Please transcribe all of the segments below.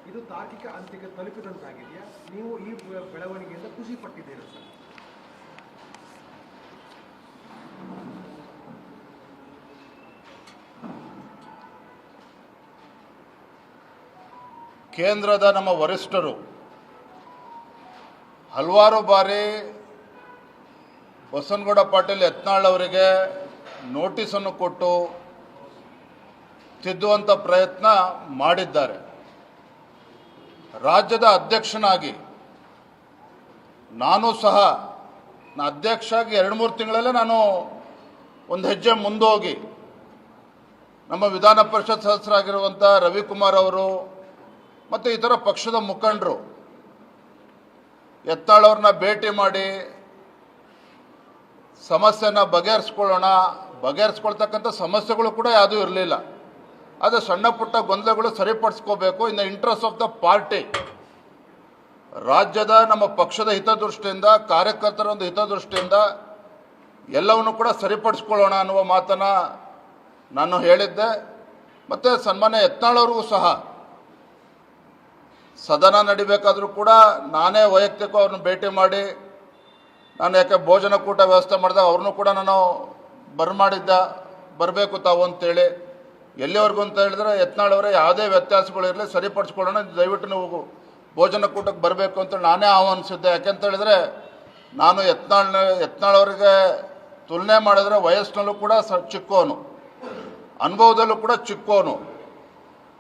ಇದು ತಾರ್ಕಿಕ ಅಂತ್ಯಕ್ಕೆ ತಲುಪಿದಂತಾಗಿದೆಯಾ? ನೀವು ಈ ಬೆಳವಣಿಗೆಯಿಂದ ಖುಷಿ ಪಟ್ಟಿದ್ದೀರಾ ಸರ್? ಕೇಂದ್ರದ ನಮ್ಮ ವರಿಷ್ಠರು ಹಲವಾರು ಬಾರಿ ಬಸನಗೌಡ ಪಾಟೀಲ್ ಯತ್ನಾಳ್ ಅವರಿಗೆ ನೋಟಿಸನ್ನು ಕೊಟ್ಟು ತಿದ್ದುವಂಥ ಪ್ರಯತ್ನ ಮಾಡಿದ್ದಾರೆ. ರಾಜ್ಯದ ಅಧ್ಯಕ್ಷನಾಗಿ ನಾನು ಸಹ ಅಧ್ಯಕ್ಷರಾಗಿ 2-3 ತಿಂಗಳಲ್ಲೇ ನಾನು ಒಂದು ಹೆಜ್ಜೆ ಮುಂದೋಗಿ ನಮ್ಮ ವಿಧಾನ ಪರಿಷತ್ ಸದಸ್ಯರಾಗಿರುವಂಥ ರವಿಕುಮಾರ್ ಅವರು ಮತ್ತು ಇತರ ಪಕ್ಷದ ಮುಖಂಡರು ಯತ್ನಾಳ್ ಅವ್ರನ್ನ ಭೇಟಿ ಮಾಡಿ ಸಮಸ್ಯೆನ ಬಗೆಹರಿಸ್ಕೊಳ್ತಕ್ಕಂಥ ಸಮಸ್ಯೆಗಳು ಕೂಡ ಯಾವುದೂ ಇರಲಿಲ್ಲ. ಆದರೆ ಸಣ್ಣ ಪುಟ್ಟ ಗೊಂದಲಗಳು ಸರಿಪಡಿಸ್ಕೋಬೇಕು in the interest of the party. ರಾಜ್ಯದ ನಮ್ಮ ಪಕ್ಷದ ಹಿತದೃಷ್ಟಿಯಿಂದ, ಕಾರ್ಯಕರ್ತರ ಒಂದು ಹಿತದೃಷ್ಟಿಯಿಂದ ಎಲ್ಲವನ್ನು ಕೂಡ ಸರಿಪಡಿಸ್ಕೊಳ್ಳೋಣ ಅನ್ನುವ ಮಾತನ್ನು ನಾನು ಹೇಳಿದ್ದೆ. ಮತ್ತು ಸನ್ಮಾನ್ಯ ಯತ್ನಾಳ್ ಅವ್ರಿಗೂ ಸಹ ಸದನ ನಡಿಬೇಕಾದರೂ ಕೂಡ ನಾನೇ ವೈಯಕ್ತಿಕ ಅವ್ರನ್ನ ಭೇಟಿ ಮಾಡಿ, ನಾನು ಯಾಕೆ ಭೋಜನ ಕೂಟ ವ್ಯವಸ್ಥೆ ಮಾಡಿದಾಗ ಅವ್ರನ್ನೂ ಕೂಡ ನಾನು ಬರಬೇಕು ತಾವು ಅಂತೇಳಿ. ಎಲ್ಲಿವರೆಗೂ ಅಂತ ಹೇಳಿದ್ರೆ ಯತ್ನಾಳ್ ಅವರೇ ಯಾವುದೇ ವ್ಯತ್ಯಾಸಗಳಿರಲಿ ಸರಿಪಡಿಸ್ಕೊಳ್ಳೋಣ, ದಯವಿಟ್ಟು ನೀವು ಭೋಜನ ಕೂಟಕ್ಕೆ ಬರಬೇಕು ಅಂತೇಳಿ ನಾನೇ ಆಹ್ವಾನಿಸಿದ್ದೆ. ಯಾಕೆಂತ ಹೇಳಿದ್ರೆ ನಾನು ಯತ್ನಾಳ್ ಅವರಿಗೆ ತುಲನೆ ಮಾಡಿದ್ರೆ ವಯಸ್ಸಿನಲ್ಲೂ ಕೂಡ ಚಿಕ್ಕವನು, ಅನುಭವದಲ್ಲೂ ಕೂಡ ಚಿಕ್ಕವನು.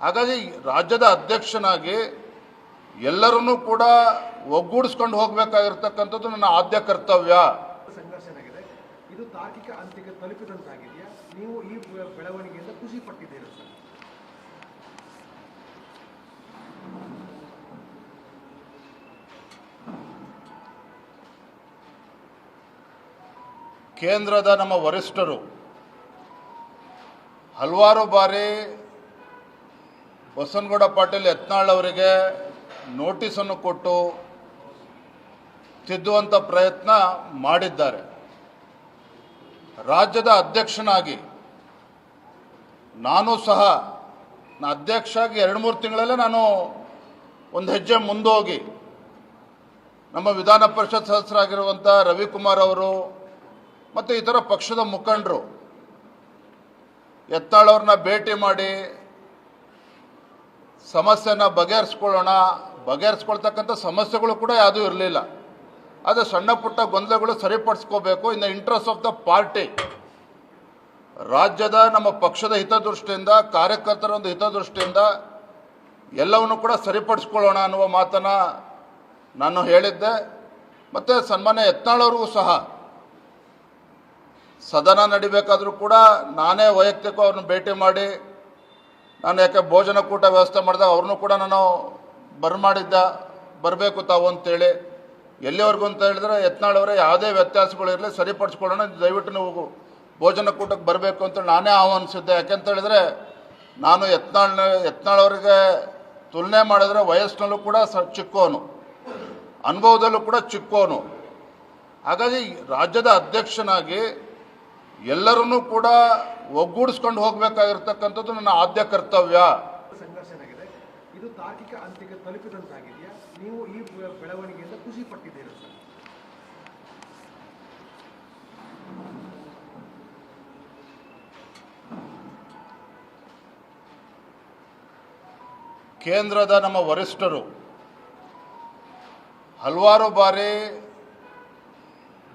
ಹಾಗಾಗಿ ರಾಜ್ಯದ ಅಧ್ಯಕ್ಷನಾಗಿ ಎಲ್ಲರನ್ನೂ ಕೂಡ ಒಗ್ಗೂಡಿಸ್ಕೊಂಡು ಹೋಗಬೇಕಾಗಿರ್ತಕ್ಕಂಥದ್ದು ನನ್ನ ಆದ್ಯ ಕರ್ತವ್ಯ. ಸಂಘರ್ಷನಾಗಿದೆ, ಇದು ತಾರ್ಕಿಕ ಅಂತ್ಯಕ್ಕೆ ತಲುಪಿದಂತಾಗಿದೆಯಾ? ನೀವು ಈ ಬೆಳವಣಿಗೆಯಿಂದ ಖುಷಿ ಪಟ್ಟಿದ್ದೀರಾ ಸರ್? ಕೇಂದ್ರದ ನಮ್ಮ ವರಿಷ್ಠರು ಹಲವಾರು ಬಾರಿ ಬಸನಗೌಡ ಪಾಟೀಲ್ ಯತ್ನಾಳ್ ಅವರಿಗೆ ನೋಟಿಸನ್ನು ಕೊಟ್ಟು ತಿದ್ದುವಂಥ ಪ್ರಯತ್ನ ಮಾಡಿದ್ದಾರೆ. ರಾಜ್ಯದ ಅಧ್ಯಕ್ಷನಾಗಿ ನಾನು ಸಹ ಅಧ್ಯಕ್ಷರಾಗಿ 2-3 ತಿಂಗಳಲ್ಲೇ ನಾನು ಒಂದು ಹೆಜ್ಜೆ ಮುಂದೋಗಿ ನಮ್ಮ ವಿಧಾನ ಪರಿಷತ್ ಸದಸ್ಯರಾಗಿರುವಂಥ ರವಿಕುಮಾರ್ ಅವರು ಮತ್ತು ಇತರ ಪಕ್ಷದ ಮುಖಂಡರು ಯತ್ನಾಳ್ ಅವ್ರನ್ನ ಭೇಟಿ ಮಾಡಿ ಸಮಸ್ಯೆನ ಬಗೆಹರಿಸ್ಕೊಳ್ತಕ್ಕಂಥ ಸಮಸ್ಯೆಗಳು ಕೂಡ ಯಾವುದೂ ಇರಲಿಲ್ಲ. ಆದರೆ ಸಣ್ಣ ಪುಟ್ಟ ಗೊಂದಲಗಳು ಸರಿಪಡಿಸ್ಕೋಬೇಕು in the interest of the party. ರಾಜ್ಯದ ನಮ್ಮ ಪಕ್ಷದ ಹಿತದೃಷ್ಟಿಯಿಂದ, ಕಾರ್ಯಕರ್ತರ ಒಂದು ಹಿತದೃಷ್ಟಿಯಿಂದ ಎಲ್ಲವನ್ನು ಕೂಡ ಸರಿಪಡಿಸ್ಕೊಳ್ಳೋಣ ಅನ್ನುವ ಮಾತನ್ನು ನಾನು ಹೇಳಿದ್ದೆ. ಮತ್ತು ಸನ್ಮಾನ್ಯ ಯತ್ನಾಳ್ ಅವ್ರಿಗೂ ಸಹ ಸದನ ನಡಿಬೇಕಾದರೂ ಕೂಡ ನಾನೇ ವೈಯಕ್ತಿಕ ಅವ್ರನ್ನ ಭೇಟಿ ಮಾಡಿ, ನಾನು ಯಾಕೆ ಭೋಜನ ಕೂಟ ವ್ಯವಸ್ಥೆ ಮಾಡಿದಾಗ ಅವ್ರನ್ನೂ ಕೂಡ ನಾನು ಬರಬೇಕು ತಾವು ಅಂತೇಳಿ. ಎಲ್ಲಿವರೆಗೂ ಅಂತ ಹೇಳಿದ್ರೆ ಯತ್ನಾಳ್ ಅವರೇ ಯಾವುದೇ ವ್ಯತ್ಯಾಸಗಳಿರಲಿ ಸರಿಪಡಿಸ್ಕೊಳ್ಳೋಣ, ದಯವಿಟ್ಟು ನೀವು ಭೋಜನ ಕೂಟಕ್ಕೆ ಬರಬೇಕು ಅಂತೇಳಿ ನಾನೇ ಆಹ್ವಾನಿಸಿದ್ದೆ. ಯಾಕೆಂತ ಹೇಳಿದ್ರೆ ನಾನು ಯತ್ನಾಳ್ ಅವರಿಗೆ ತುಲನೆ ಮಾಡಿದ್ರೆ ವಯಸ್ಸಿನಲ್ಲೂ ಕೂಡ ಚಿಕ್ಕವನು, ಅನುಭವದಲ್ಲೂ ಕೂಡ ಚಿಕ್ಕವನು. ಹಾಗಾಗಿ ರಾಜ್ಯದ ಅಧ್ಯಕ್ಷನಾಗಿ ಎಲ್ಲರನ್ನೂ ಕೂಡ ಒಗ್ಗೂಡಿಸ್ಕೊಂಡು ಹೋಗಬೇಕಾಗಿರ್ತಕ್ಕಂಥದ್ದು ನನ್ನ ಆದ್ಯ ಕರ್ತವ್ಯ. ಸಂಘರ್ಷನಾಗಿದೆ, ಇದು ತಾರ್ಕಿಕ ಅಂತ್ಯಕ್ಕೆ ತಲುಪಿದಂತಾಗಿದೆಯಾ? ನೀವು ಈ ಬೆಳವಣಿಗೆಯಿಂದ ಖುಷಿ ಪಟ್ಟಿದ್ದೀರಾ ಸರ್? ಕೇಂದ್ರದ ನಮ್ಮ ವರಿಷ್ಠರು ಹಲವಾರು ಬಾರಿ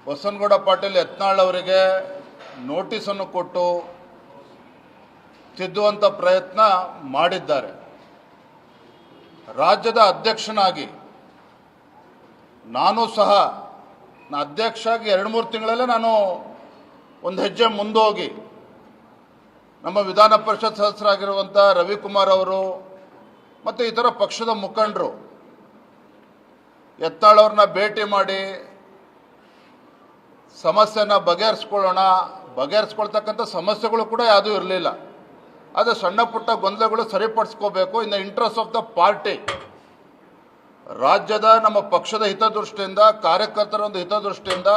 ಬಸನಗೌಡ ಪಾಟೀಲ್ ಯತ್ನಾಳ್ ಅವರಿಗೆ ನೋಟಿಸನ್ನು ಕೊಟ್ಟು ತಿದ್ದುವಂಥ ಪ್ರಯತ್ನ ಮಾಡಿದ್ದಾರೆ. ರಾಜ್ಯದ ಅಧ್ಯಕ್ಷನಾಗಿ ನಾನು ಸಹ ಅಧ್ಯಕ್ಷರಾಗಿ 2-3 ತಿಂಗಳಲ್ಲೇ ನಾನು ಒಂದು ಹೆಜ್ಜೆ ಮುಂದೋಗಿ ನಮ್ಮ ವಿಧಾನ ಪರಿಷತ್ ಸದಸ್ಯರಾಗಿರುವಂಥ ರವಿಕುಮಾರ್ ಅವರು ಮತ್ತು ಇತರ ಪಕ್ಷದ ಮುಖಂಡರು ಯತ್ನಾಳ್ ಅವ್ರನ್ನ ಭೇಟಿ ಮಾಡಿ ಸಮಸ್ಯೆನ ಬಗೆಹರಿಸ್ಕೊಳ್ತಕ್ಕಂಥ ಸಮಸ್ಯೆಗಳು ಕೂಡ ಯಾವುದೂ ಇರಲಿಲ್ಲ. ಆದರೆ ಸಣ್ಣ ಪುಟ್ಟ ಗೊಂದಲಗಳು ಸರಿಪಡಿಸ್ಕೋಬೇಕು in the interest of the party. ರಾಜ್ಯದ ನಮ್ಮ ಪಕ್ಷದ ಹಿತದೃಷ್ಟಿಯಿಂದ, ಕಾರ್ಯಕರ್ತರ ಒಂದು ಹಿತದೃಷ್ಟಿಯಿಂದ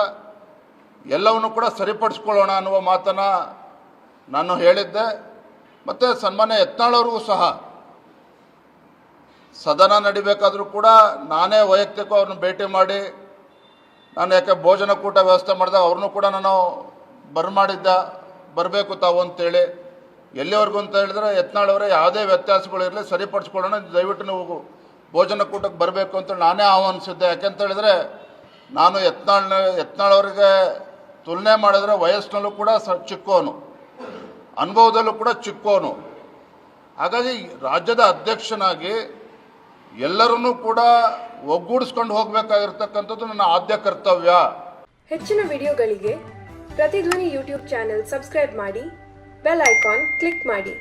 ಎಲ್ಲವನ್ನು ಕೂಡ ಸರಿಪಡಿಸ್ಕೊಳ್ಳೋಣ ಅನ್ನುವ ಮಾತನ್ನು ನಾನು ಹೇಳಿದ್ದೆ. ಮತ್ತು ಸನ್ಮಾನ್ಯ ಯತ್ನಾಳ್ ಅವ್ರಿಗೂ ಸಹ ಸದನ ನಡಿಬೇಕಾದ್ರೂ ಕೂಡ ನಾನೇ ವೈಯಕ್ತಿಕ ಅವ್ರನ್ನ ಭೇಟಿ ಮಾಡಿ, ನಾನು ಯಾಕೆ ಭೋಜನ ಕೂಟ ವ್ಯವಸ್ಥೆ ಮಾಡಿದಾಗ ಅವ್ರನ್ನೂ ಕೂಡ ನಾನು ಬರಬೇಕು ತಾವು ಅಂತೇಳಿ. ಎಲ್ಲಿವರೆಗೂ ಅಂತ ಹೇಳಿದ್ರೆ ಯತ್ನಾಳವರೇ ಯಾವುದೇ ವ್ಯತ್ಯಾಸಗಳಿರಲಿ ಸರಿಪಡಿಸ್ಕೊಳ್ಳೋಣ, ದಯವಿಟ್ಟು ನೀವು ಭೋಜನ ಕೂಟಕ್ಕೆ ಬರಬೇಕು ಅಂತೇಳಿ ನಾನೇ ಆಹ್ವಾನಿಸಿದ್ದೆ. ಯಾಕೆಂತ ಹೇಳಿದ್ರೆ ನಾನು ಯತ್ನಾಳವರಿಗೆ ತುಲನೆ ಮಾಡಿದ್ರೆ ವಯಸ್ಸಿನಲ್ಲೂ ಕೂಡ ಚಿಕ್ಕವನು, ಅನುಭವದಲ್ಲೂ ಕೂಡ ಚಿಕ್ಕವನು. ಹಾಗಾಗಿ ರಾಜ್ಯದ ಅಧ್ಯಕ್ಷನಾಗಿ ಎಲ್ಲರನ್ನೂ ಕೂಡ ಒಗ್ಗೂಡಿಸ್ಕೊಂಡು ಹೋಗಬೇಕಾಗಿರ್ತಕ್ಕಂಥದ್ದು ನನ್ನ ಆದ್ಯ ಕರ್ತವ್ಯ. ಹೆಚ್ಚಿನ ವಿಡಿಯೋಗಳಿಗೆ ಪ್ರತಿಧ್ವನಿ ಯೂಟ್ಯೂಬ್ ಚಾನೆಲ್ ಸಬ್ಸ್ಕ್ರೈಬ್ ಮಾಡಿ, ಬೆಲ್ ಐಕಾನ್ ಕ್ಲಿಕ್ ಮಾಡಿ.